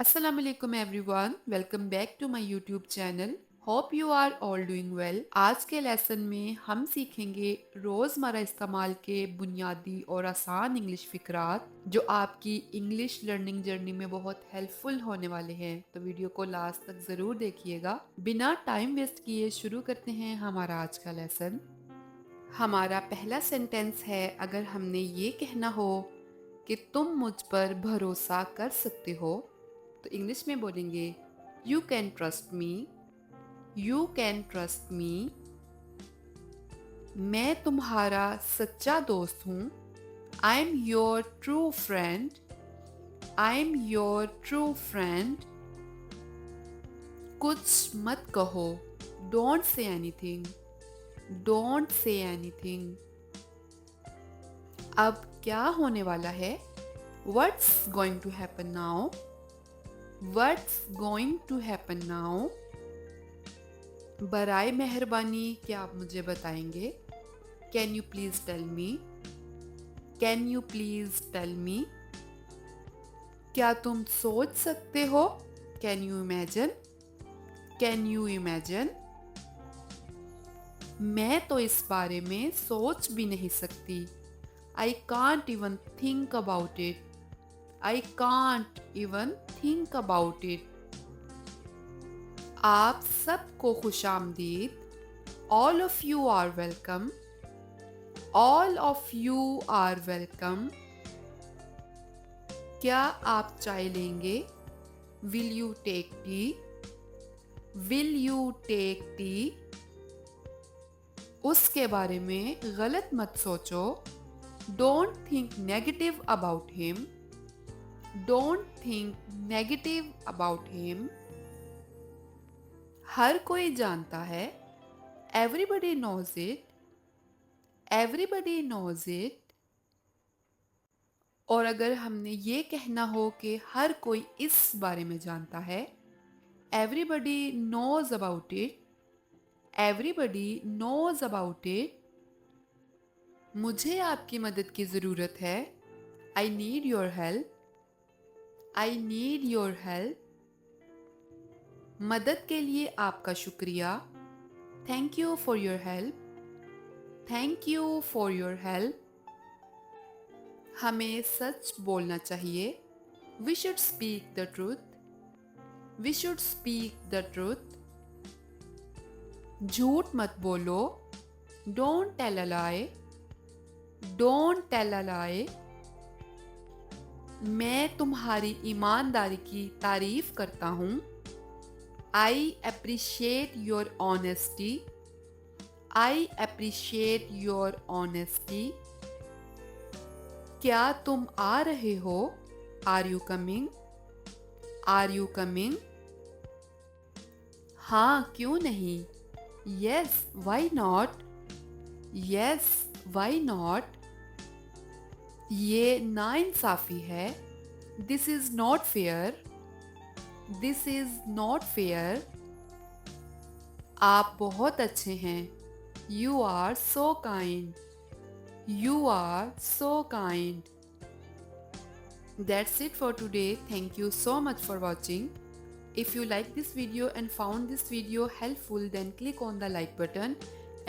Assalamu alaikum everyone. Welcome back to my YouTube channel. Hope you are all doing well. आज के lesson में हम सीखेंगे रोज़मर्रा इस्तेमाल के बुनियादी और आसान इंग्लिश फ़िक्रात जो आपकी इंग्लिश लर्निंग जर्नी में बहुत हेल्पफुल होने वाले हैं। तो वीडियो को लास्ट तक ज़रूर देखिएगा। बिना टाइम वेस्ट किए शुरू करते हैं हमारा आज का लेसन। हमारा पहला सेंटेंस है, अगर हमने ये कहना हो कि तुम मुझ पर भरोसा कर सकते हो, तो इंग्लिश में बोलेंगे you can trust me. You can trust me. मैं तुम्हारा सच्चा दोस्त हूँ। I am your true friend. I am your true friend. कुछ मत कहो। Don't say anything. Don't say anything. अब क्या होने वाला है? What's going to happen now? What's going to happen now? बराए मेहरबानी क्या आप मुझे बताएंगे? Can you please tell me? Can you please tell me? क्या तुम सोच सकते हो? Can you imagine? Can you imagine? मैं तो इस बारे में सोच भी नहीं सकती। I can't even think about it. I can't even think about it. आप सबको खुशामदीद। All of you are welcome. All of you are welcome. क्या आप चाय लेंगे? Will you take tea? Will you take tea? उसके बारे में गलत मत सोचो। Don't think negative about him. Don't think negative about him. हर कोई जानता है। Everybody knows it. Everybody knows it. और अगर हमने ये कहना हो कि हर कोई इस बारे में जानता है, Everybody knows about it. Everybody knows about it. मुझे आपकी मदद की ज़रूरत है। I need your help. I need your help. मदद के लिए आपका शुक्रिया। Thank you for your help. Thank you for your help. हमें सच बोलना चाहिए। We should speak the truth. We should speak the truth. झूठ मत बोलो। Don't tell a lie. Don't tell a lie. मैं तुम्हारी ईमानदारी की तारीफ करता हूँ। I appreciate your honesty. I appreciate your honesty. क्या तुम आ रहे हो? Are you coming? Are you coming? हाँ, क्यों नहीं? Yes, why not? Yes, why not? ये नाइंसाफ़ी है। This is not fair. This is not fair. आप बहुत अच्छे हैं। You are so kind. You are so kind. That's it for today. Thank you so much for watching. If you like this video and found this video helpful, then click on the like button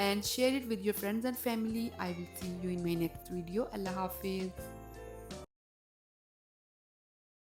and share it with your friends and family. I will see you in my next video. Allah Hafiz.